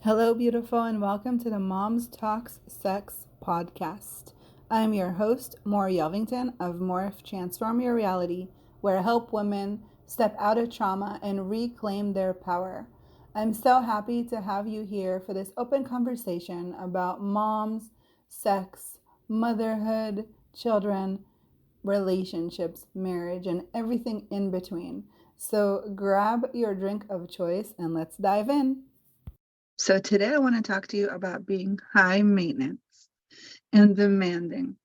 Hello, beautiful, and welcome to the Moms Talks Sex podcast. I'm your host, Maura Yelvington of Morph Transform Your Reality, where I help women step out of trauma and reclaim their power. I'm so happy to have you here for this open conversation about moms, sex, motherhood, children, relationships, marriage, and everything in between. So grab your drink of choice and let's dive in. So, today I want to talk to you about being high maintenance and demanding.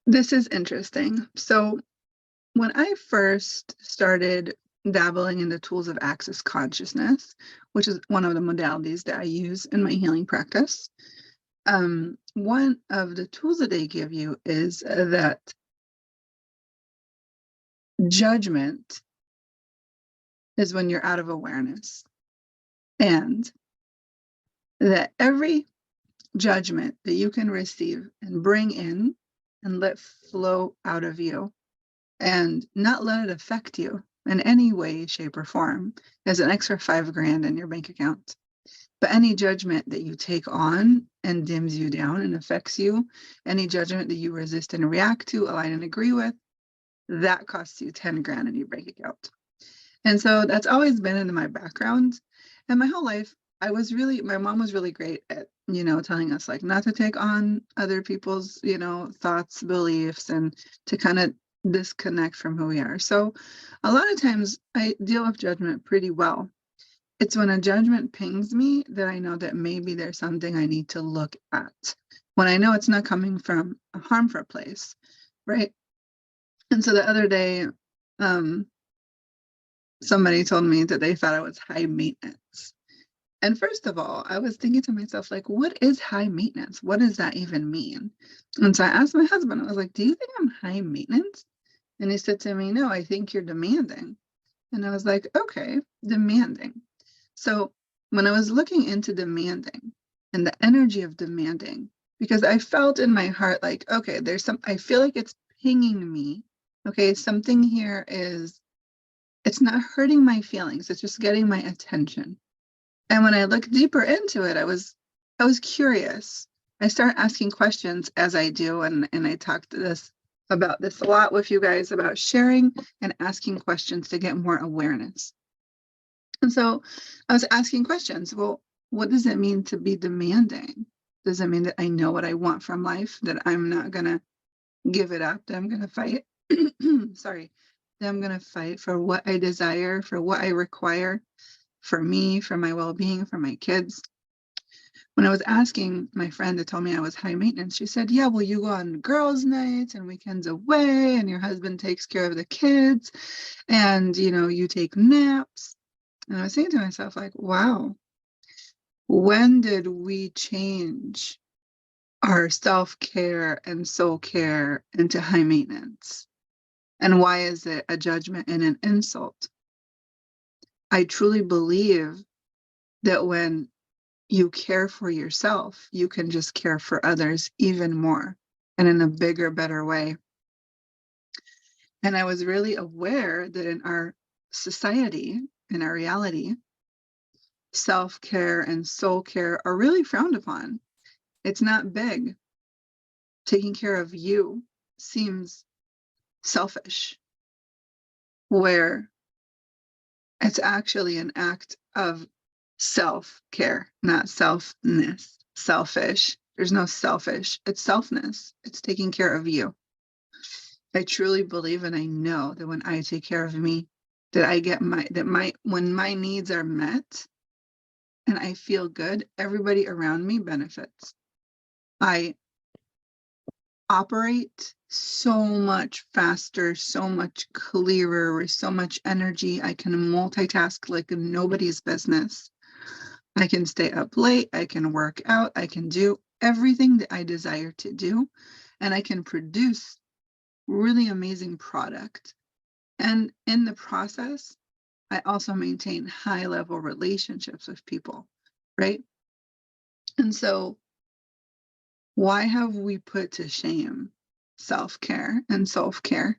This is interesting. So, when I first started dabbling in the tools of Access Consciousness, which is one of the modalities that I use in my healing practice, one of the tools that they give you is that judgment is when you're out of awareness, and that every judgment that you can receive and bring in and let flow out of you and not let it affect you in any way, shape, or form is an extra $5,000 in your bank account. But any judgment that you take on and dims you down and affects you, any judgment that you resist and react to, align and agree with, that costs you $10,000 in your bank account. And so that's always been in my background. And my whole life, my mom was really great at, telling us like not to take on other people's, thoughts, beliefs, and to kind of disconnect from who we are. So a lot of times I deal with judgment pretty well. It's when a judgment pings me that I know that maybe there's something I need to look at when I know it's not coming from a harmful place, right? And so the other day, somebody told me that they thought I was high maintenance. And first of all, I was thinking to myself, like, what is high maintenance? What does that even mean? And so I asked my husband, I was like, do you think I'm high maintenance? And he said to me, no, I think you're demanding. And I was like, okay, demanding. So when I was looking into demanding and the energy of demanding, because I felt in my heart like, okay, I feel like it's pinging me. Okay, something here it's not hurting my feelings. It's just getting my attention. And when I looked deeper into it, I was curious. I start asking questions as I do, and I talked about this a lot with you guys about sharing and asking questions to get more awareness. And so I was asking questions. Well, what does it mean to be demanding? Does it mean that I know what I want from life, that I'm not gonna give it up, that I'm gonna fight? Sorry, that I'm gonna fight for what I desire, for what I require, for me, for my well-being, for my kids. When I was asking my friend that told me I was high maintenance, she said, yeah, well, you go on girls' nights and weekends away, and your husband takes care of the kids, and you take naps. And I was saying to myself, like, wow, when did we change our self-care and soul care into high maintenance? And why is it a judgment and an insult? I truly believe that when you care for yourself, you can just care for others even more and in a bigger, better way. And I was really aware that in our society, in our reality, self-care and soul care are really frowned upon. It's not big. Taking care of you seems selfish, where it's actually an act of self-care, not selfness. Selfish. There's no selfish. It's selfness. It's taking care of you. I truly believe and I know that when I take care of me, that I get when my needs are met and I feel good, everybody around me benefits. I operate so much faster, so much clearer, with so much energy. I can multitask like nobody's business. I can stay up late, I can work out, I can do everything that I desire to do, and I can produce really amazing product. And in the process, I also maintain high level relationships with people, right? And so why have we put to shame self-care and self-care,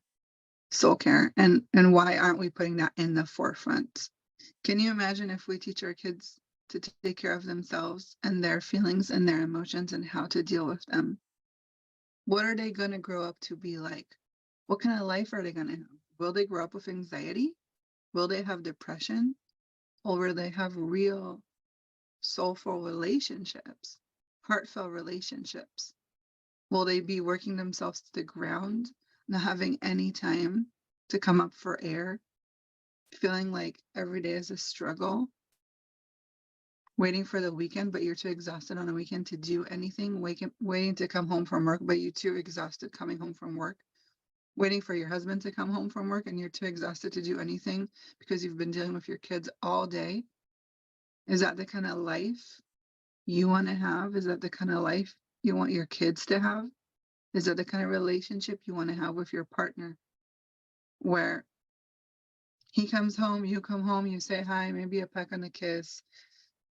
soul care, and why aren't we putting that in the forefront? Can you imagine if we teach our kids to take care of themselves and their feelings and their emotions and how to deal with them. What are they going to grow up to be like? What kind of life are they going to have? Will they grow up with anxiety? Will they have depression? Or will they have real soulful relationships, heartfelt relationships? Will they be working themselves to the ground, not having any time to come up for air, feeling like every day is a struggle, waiting for the weekend, but you're too exhausted on the weekend to do anything, waiting to come home from work, but you're too exhausted coming home from work, waiting for your husband to come home from work, and you're too exhausted to do anything because you've been dealing with your kids all day? Is that the kind of life you want to have? Is that the kind of life you want your kids to have? Is that the kind of relationship you want to have with your partner, where he comes home, you come home, you say hi, maybe a peck and a kiss,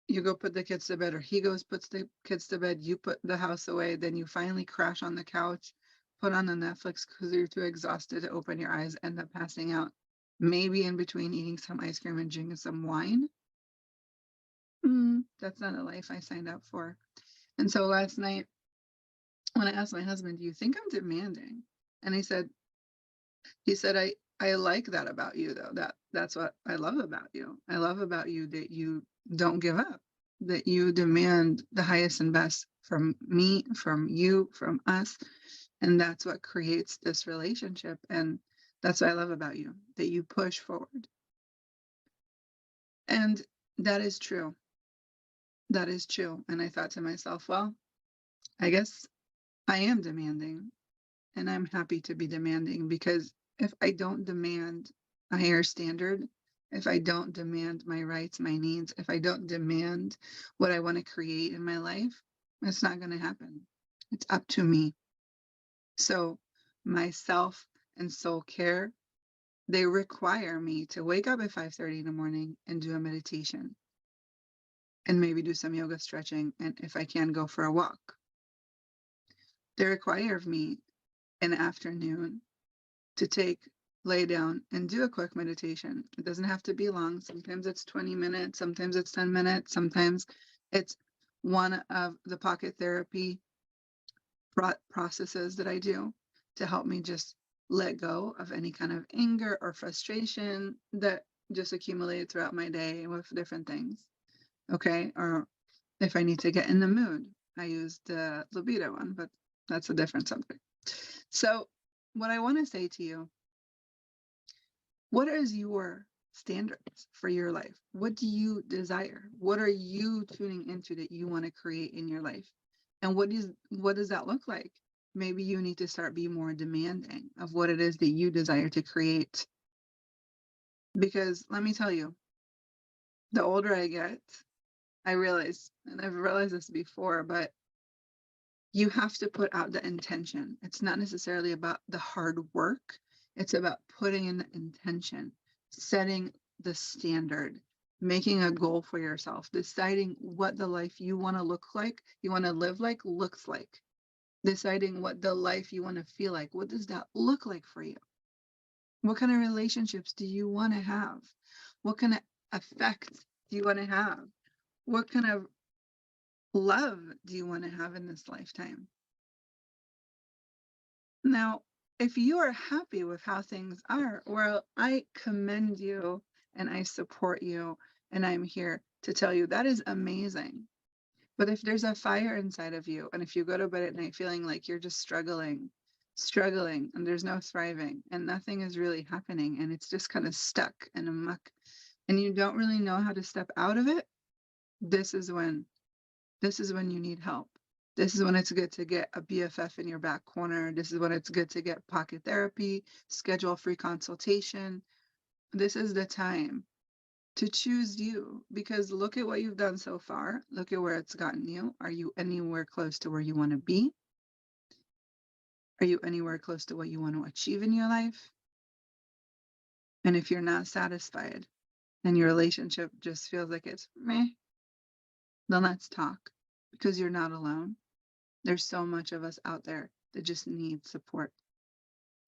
you go put the kids to bed, or he goes, puts the kids to bed, you put the house away, then you finally crash on the couch, put on the Netflix because you're too exhausted to open your eyes, end up passing out, maybe in between eating some ice cream and drinking some wine? That's not a life I signed up for. And so last night, when I asked my husband, do you think I'm demanding? And he said, I like that about you, though. That's what I love about you. I love about you that you don't give up, that you demand the highest and best from me, from you, from us. And that's what creates this relationship. And that's what I love about you, that you push forward. And that is true. That is true. And I thought to myself, well, I guess I am demanding, and I'm happy to be demanding, because if I don't demand a higher standard, if I don't demand my rights, my needs, if I don't demand what I want to create in my life, it's not going to happen. It's up to me. So, myself and soul care, they require me to wake up at 5:30 in the morning and do a meditation and maybe do some yoga stretching, and if I can, go for a walk. They require of me an afternoon to lay down and do a quick meditation. It doesn't have to be long. Sometimes it's 20 minutes, sometimes it's 10 minutes, sometimes it's one of the pocket therapy processes that I do to help me just let go of any kind of anger or frustration that just accumulated throughout my day with different things. Okay. Or if I need to get in the mood, I use the libido one, but that's a different subject. So, what I want to say to you, what is your standards for your life? What do you desire? What are you tuning into that you want to create in your life? And what does that look like? Maybe you need to start being more demanding of what it is that you desire to create. Because let me tell you, the older I get, I realize, and I've realized this before, but you have to put out the intention. It's not necessarily about the hard work. It's about putting in the intention, setting the standard, making a goal for yourself, deciding what the life you want to look like, you want to live like, looks like, deciding what the life you want to feel like. What does that look like for you? What kind of relationships do you want to have? What kind of effect do you want to have? What kind of love do you want to have in this lifetime? Now, if you are happy with how things are, well, I commend you and I support you, and I'm here to tell you that is amazing. But if there's a fire inside of you, and if you go to bed at night feeling like you're just struggling, and there's no thriving, and nothing is really happening, and it's just kind of stuck in a muck, and you don't really know how to step out of it, this is when you need help. This is when it's good to get a BFF in your back corner. This is when it's good to get pocket therapy, schedule a free consultation. This is the time to choose you, because look at what you've done so far. Look at where it's gotten you. Are you anywhere close to where you want to be? Are you anywhere close to what you want to achieve in your life? And if you're not satisfied and your relationship just feels like it's meh, then let's talk, because you're not alone. There's so much of us out there that just need support.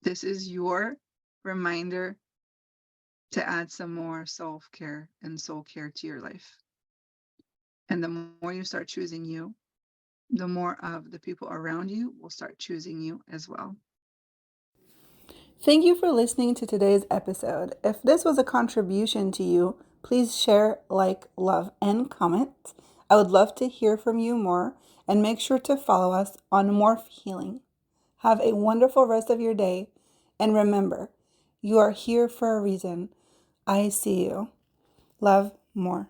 This is your reminder to add some more self care and soul care to your life. And the more you start choosing you, the more of the people around you will start choosing you as well. Thank you for listening to today's episode. If this was a contribution to you, please share, like, love, and comment. I would love to hear from you more, and make sure to follow us on Morph Healing. Have a wonderful rest of your day, and remember, you are here for a reason. I see you. Love, more.